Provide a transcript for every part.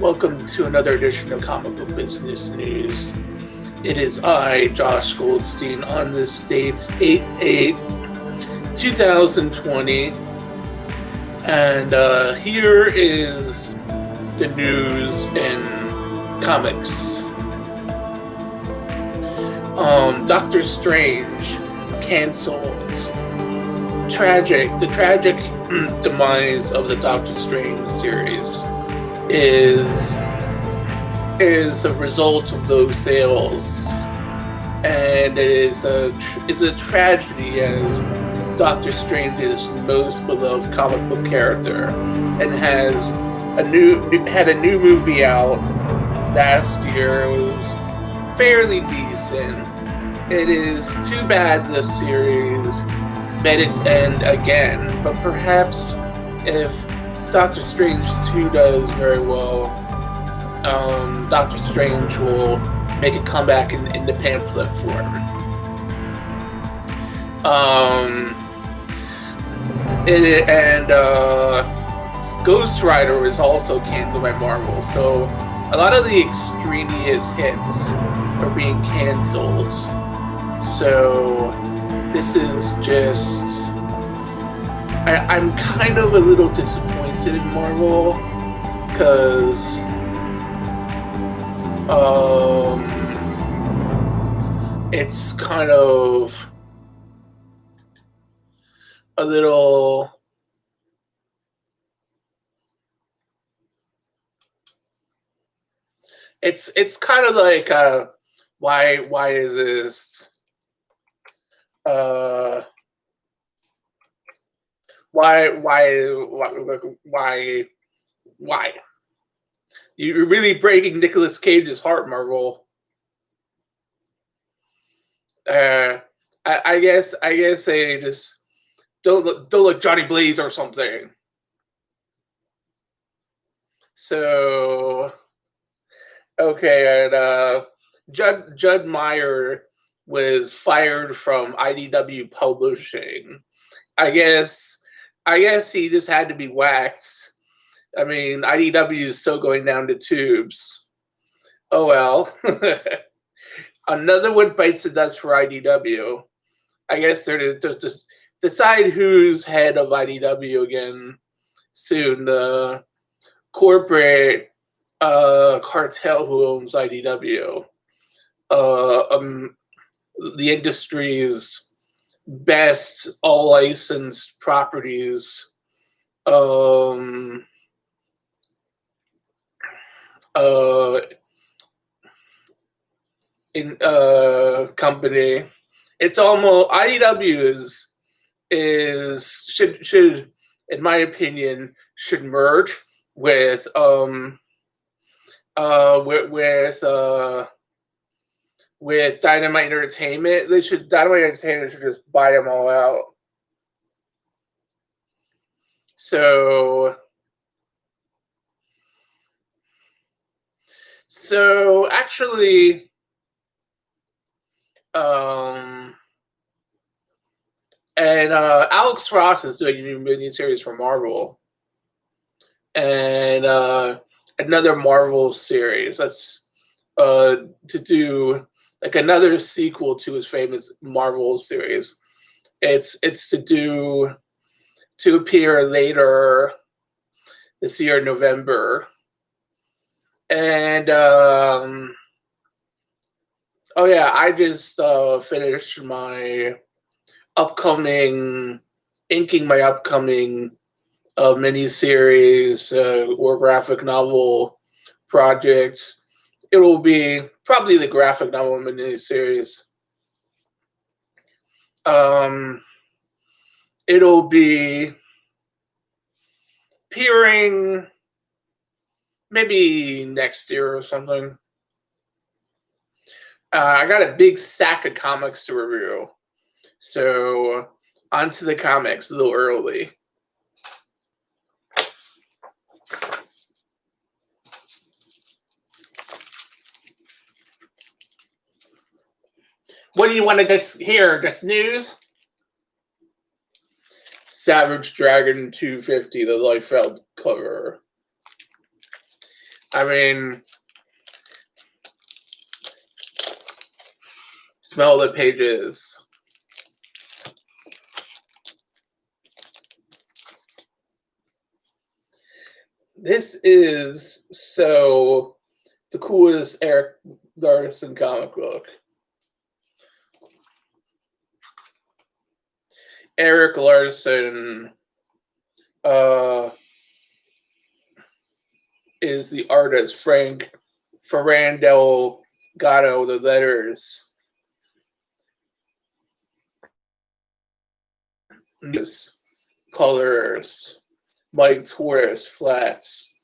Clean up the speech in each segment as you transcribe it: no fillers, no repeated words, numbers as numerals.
Welcome to another edition of Comic Book Business News. It is I, Josh Goldstein, on this date, 8/8/2020. And here is the news in comics. Doctor Strange canceled. The tragic demise of the Doctor Strange series is a result of those sales, and it's a tragedy, as Doctor Strange is the most beloved comic book character and has had a new movie out last year. It was fairly decent. It is too bad this series met its end again, but perhaps if Doctor Strange 2 does very well, Doctor Strange will make a comeback in the pamphlet form. Ghost Rider is also canceled by Marvel, so a lot of the extraneous hits are being canceled. So this is just... I'm kind of a little disappointed in Marvel, because it's kind of a little... It's kind of like, why is this... Why? You're really breaking Nicolas Cage's heart, Marvel. I guess they just don't look Johnny Blaze or something. So okay, and Judd Meyer was fired from IDW Publishing. I guess he just had to be waxed. I mean, IDW is still going down the tubes. Oh well. Another one bites the dust for IDW. I guess they're to decide who's head of IDW again soon. The corporate cartel who owns IDW. The industry's best all licensed properties company. It's almost... IDW should, in my opinion, should merge with Dynamite Entertainment. Dynamite Entertainment should just buy them all out. So actually, Alex Ross is doing a new miniseries for Marvel, and another Marvel series that's to do like another sequel to his famous Marvel series. It's to appear later this year, November. And oh yeah, I just finished inking my upcoming miniseries or graphic novel projects. It will be probably the graphic novel miniseries. It'll be appearing maybe next year or something. I got a big stack of comics to review, so onto the comics a little early. What do you want to just hear? Just news? Savage Dragon 250, the Liefeld cover. I mean, smell the pages. This is so the coolest Eric Larson comic book. Eric Larson is the artist. Frank Ferrandel Gatto, the letters. Colors. Mike Torres, flats.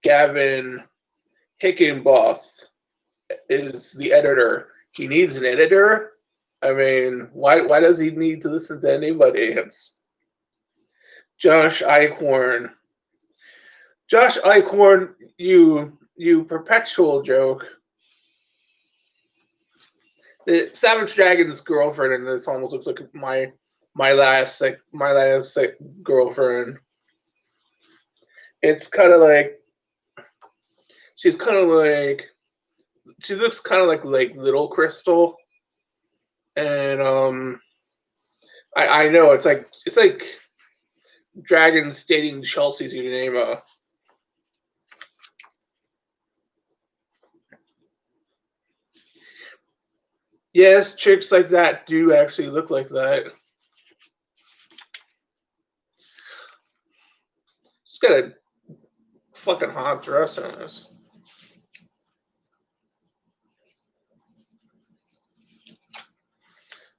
Gavin Hickenboth is the editor. He needs an editor. I mean, why does he need to listen to anybody? It's Josh Eichhorn. Josh Eichhorn, you perpetual joke. The Savage Dragon's girlfriend in this almost looks like my last girlfriend. It's kind of like she looks kind of like Little Crystal, and I know it's like dragons dating Chelsea Unanima. Yes, chicks like that do actually look like that. She's got a fucking hot dress on this.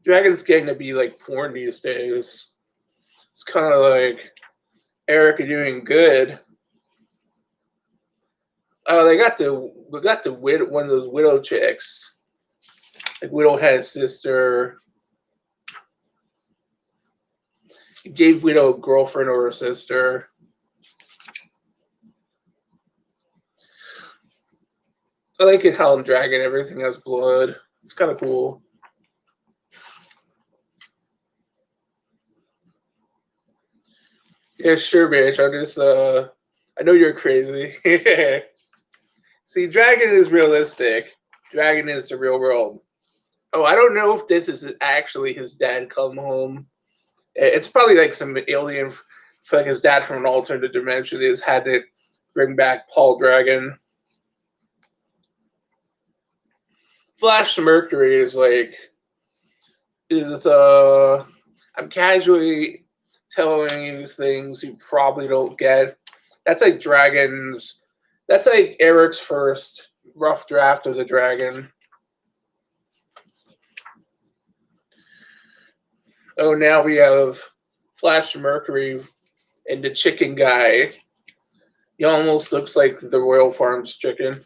Dragon's getting to be like porn these days. It's kind of like Erica doing good. Oh, we got to one of those widow chicks. Like Widow had a sister. He gave Widow a girlfriend or a sister. I like it how in Dragon everything has blood. It's kind of cool. Yeah, sure, bitch. I know you're crazy. See, Dragon is realistic. Dragon is the real world. Oh, I don't know if this is actually his dad come home. It's probably like some alien, like his dad from an alternate dimension has had to bring back Paul Dragon. Flash Mercury is I'm casually telling you things you probably don't get. That's like Dragon's. That's like Eric's first rough draft of the Dragon. Oh, now we have Flash Mercury and the chicken guy. He almost looks like the Royal Farms chicken.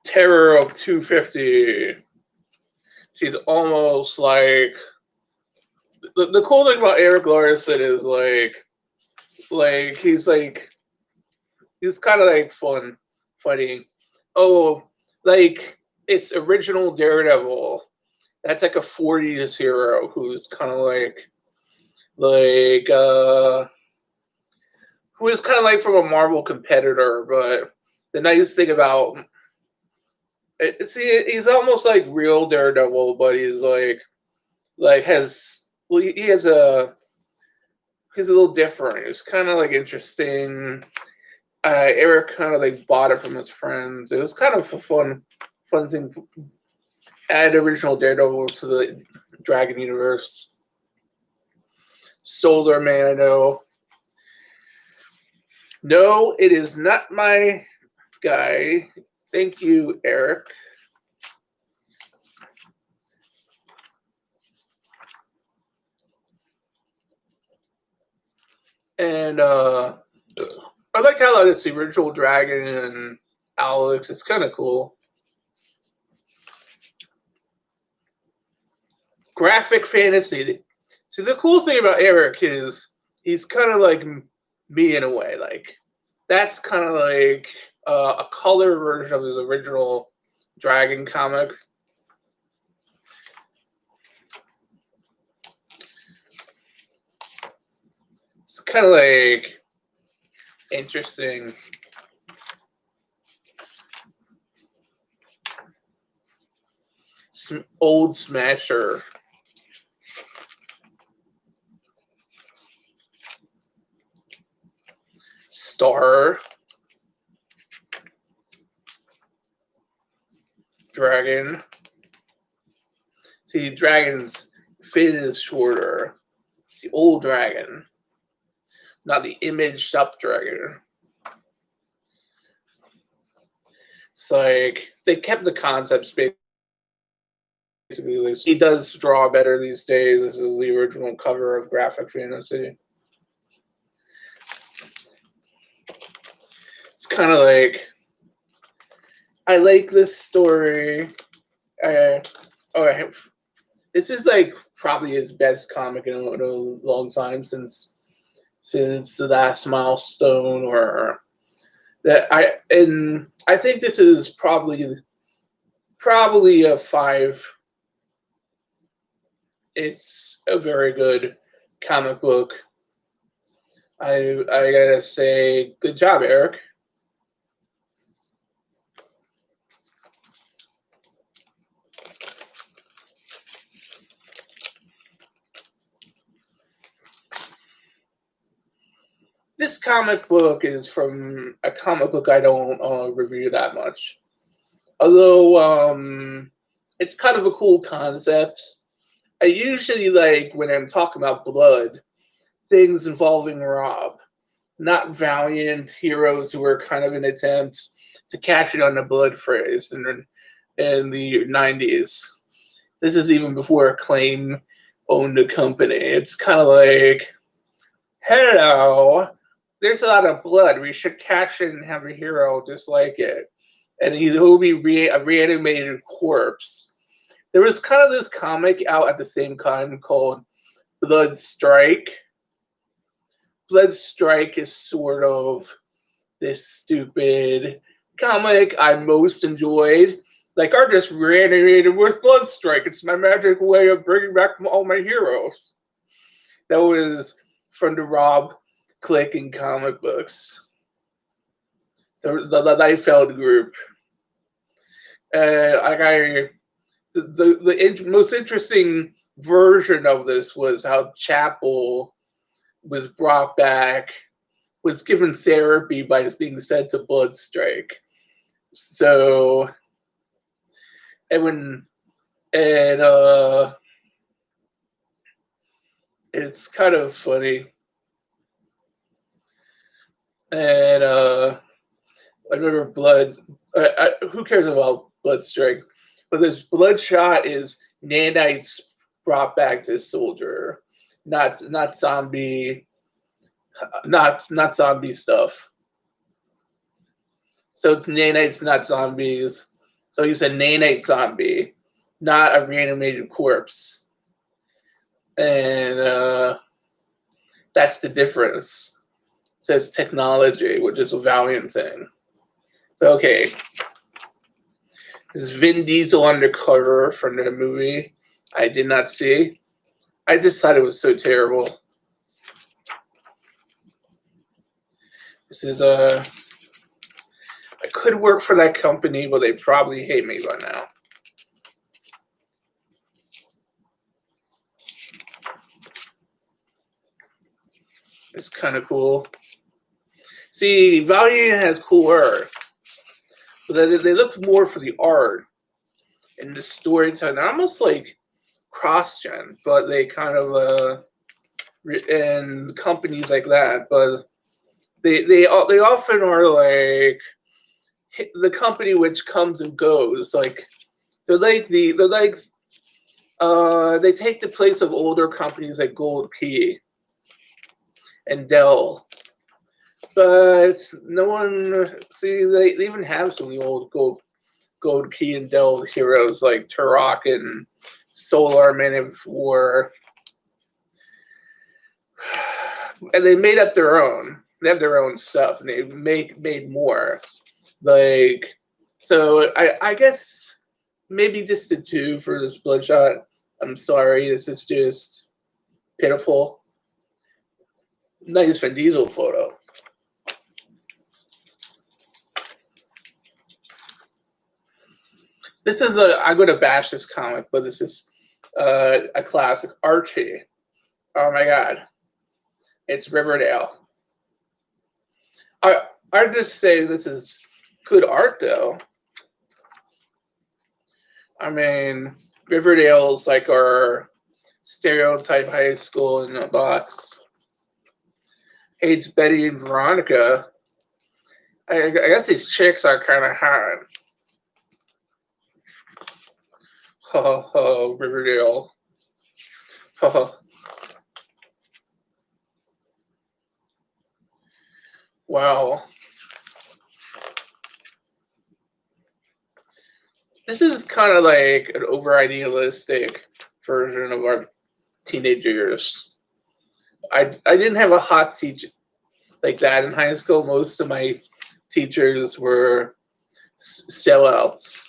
Terror of 250. She's almost like the cool thing about Eric Larson is he's kind of like funny. Oh, like it's original Daredevil. That's like a 40s hero who's kind of who is kind of like from a Marvel competitor. But the nice thing about he's almost like real Daredevil, but he's he's a little different. It's kind of like interesting. Eric kind of like bought it from his friends. It was kind of a fun thing. Add original Daredevil to the Dragon universe. Solar Man, no, it is not my guy. Thank you, Eric. And I like how this original Dragon and Alex. It's kind of cool. Graphic fantasy. See, the cool thing about Eric is he's kind of like me in a way. Like that's kind of like a color version of his original Dragon comic. It's kind of like interesting. Old Smasher. Star. Dragon. See, dragon's fin is shorter. It's the old dragon, not the imaged up dragon. It's like they kept the concepts basically. He does draw better these days. This is the original cover of Graphic Fantasy. It's kind of like, I like this story. This is like probably his best comic in a long time since the last milestone, or that I think this is probably a 5. It's a very good comic book. I gotta say, good job, Eric. This comic book is from a comic book I don't review that much. Although it's kind of a cool concept. I usually like, when I'm talking about blood, things involving Rob, not valiant heroes who are kind of an attempt to cash it on the blood phrase in the 90s. This is even before Acclaim owned the company. It's kind of like, hello, there's a lot of blood. We should cash it and have a hero just like it. And he'll be a reanimated corpse. There was kind of this comic out at the same time called Blood Strike. Blood Strike is sort of this stupid comic I most enjoyed. Like, I just reanimated with Blood Strike. It's my magic way of bringing back all my heroes. That was from the Rob Clicking comic books. The Liefeld group. The most interesting version of this was how Chapel was brought back, was given therapy by being sent to Blood Strike. So, it's kind of funny. And I remember who cares about Blood Strike? But this Bloodshot is nanites brought back to soldier, not zombie, not zombie stuff. So it's nanites, not zombies. So he's a nanite zombie, not a reanimated corpse. And that's the difference. It says technology, which is a Valiant thing. So, okay. This is Vin Diesel undercover from the movie I did not see. I just thought it was so terrible. This is I could work for that company, but they probably hate me by now. It's kind of cool. See, Valiant has cool art, but they look more for the art and the storytelling. They're almost like cross-gen, but they kind of and companies like that, but they often are like the company which comes and goes. Like they take the place of older companies like Gold Key and Dell. But no one, see, they even have some of the old Gold Key and Dell heroes like Turok and Solar Man of War. And they made up their own. They have their own stuff, and they made more. Like, so I guess maybe just a 2 for this Bloodshot. I'm sorry, this is just pitiful. Nice Vin Diesel photo. This is I'm going to bash this comic, but this is a classic. Archie. Oh my god. It's Riverdale. I just say this is good art, though. I mean, Riverdale's like our stereotype high school in a box. Hates Betty and Veronica. I guess these chicks are kind of hot. Ho ho, Riverdale. Ho ho. Wow. This is kind of like an over idealistic version of our teenage years. I didn't have a hot teacher like that in high school. Most of my teachers were sellouts.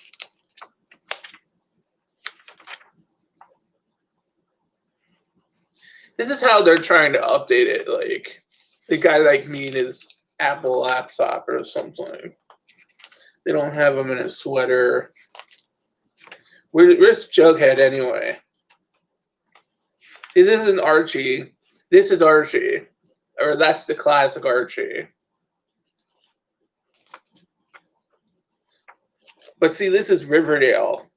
This is how they're trying to update it. Like the guy like me in his Apple laptop or something. They don't have him in a sweater. Where's Jughead anyway? This isn't Archie. This is Archie. Or that's the classic Archie. But see, this is Riverdale.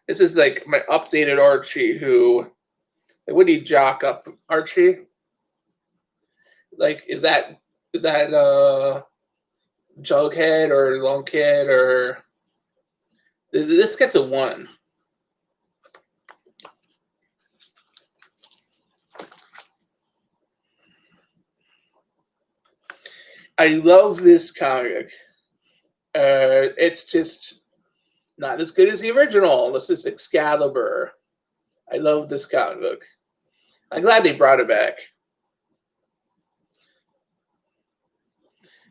This is like my updated Archie who... Would he jock up Archie? Like, is that Jughead or Lunkhead or... This gets a 1. I love this comic. It's just not as good as the original. This is Excalibur. I love this comic book. I'm glad they brought it back.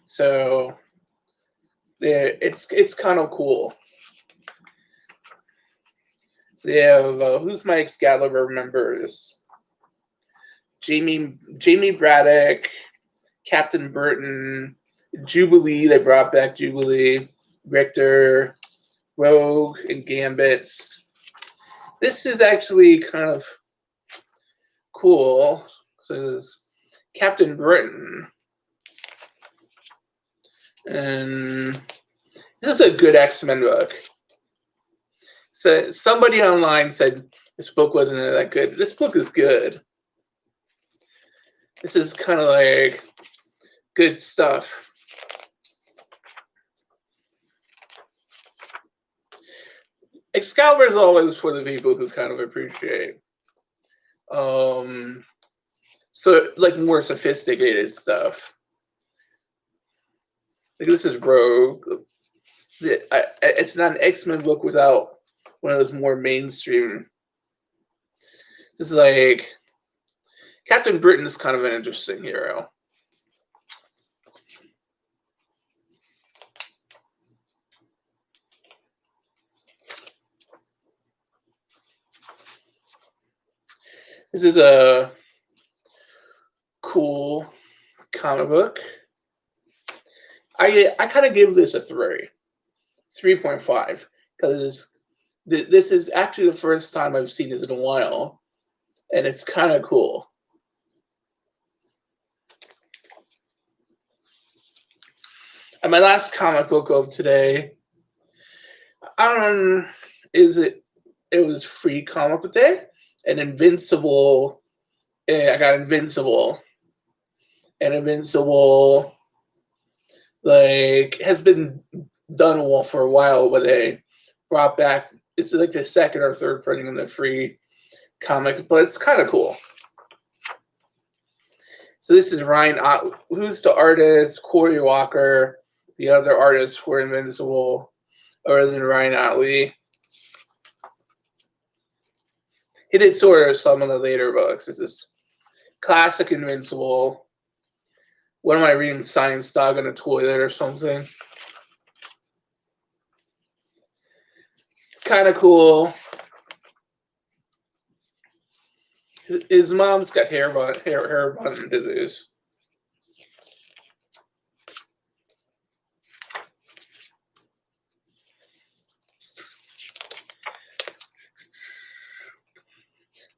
So, yeah, it's kind of cool. So they have who's my Excalibur members? Jamie Braddock, Captain Burton, Jubilee. They brought back Jubilee, Richter, Rogue, and Gambits. This is actually kind of cool. So this is Captain Britain. And this is a good X-Men book. So somebody online said this book wasn't that good. This book is good. This is kind of like good stuff. Excalibur is always for the people who kind of appreciate so like more sophisticated stuff. Like this is Rogue. It's not an X-Men book without one of those more mainstream. This is like Captain Britain is kind of an interesting hero. This is a cool comic book. I kind of give this a 3.5, because this is actually the first time I've seen it in a while, and it's kind of cool. And my last comic book of today, it was Free Comic Book Day, and Invincible. I got Invincible, and Invincible like has been done for a while, but they brought back. It's like the second or third printing in the Free comics, but it's kind of cool. So this is Ryan. Who's the artist? Corey Walker. The other artists for Invincible, other than Ryan Otley. He did sort of some of the later books. This is classic Invincible. What am I reading? Science Dog in a Toilet or something. Kind of cool. His mom's got hair bun disease.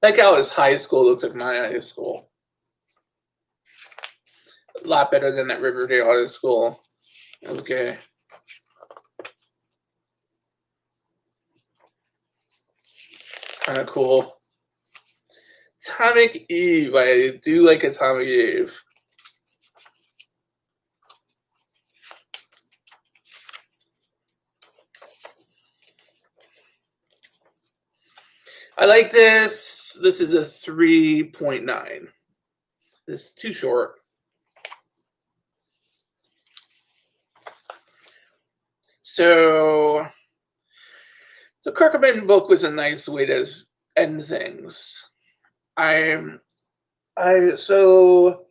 Like how his high school looks like my high school. A lot better than that Riverdale high school. Okay. Kind of cool. Atomic Eve. I do like Atomic Eve. I like this. This is a 3.9. This is too short. So the Kirkman book was a nice way to end things. So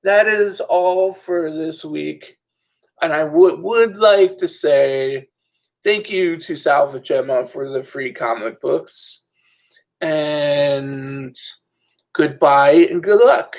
that is all for this week. And I would like to say thank you to Salvage Emma for the free comic books. And goodbye and good luck.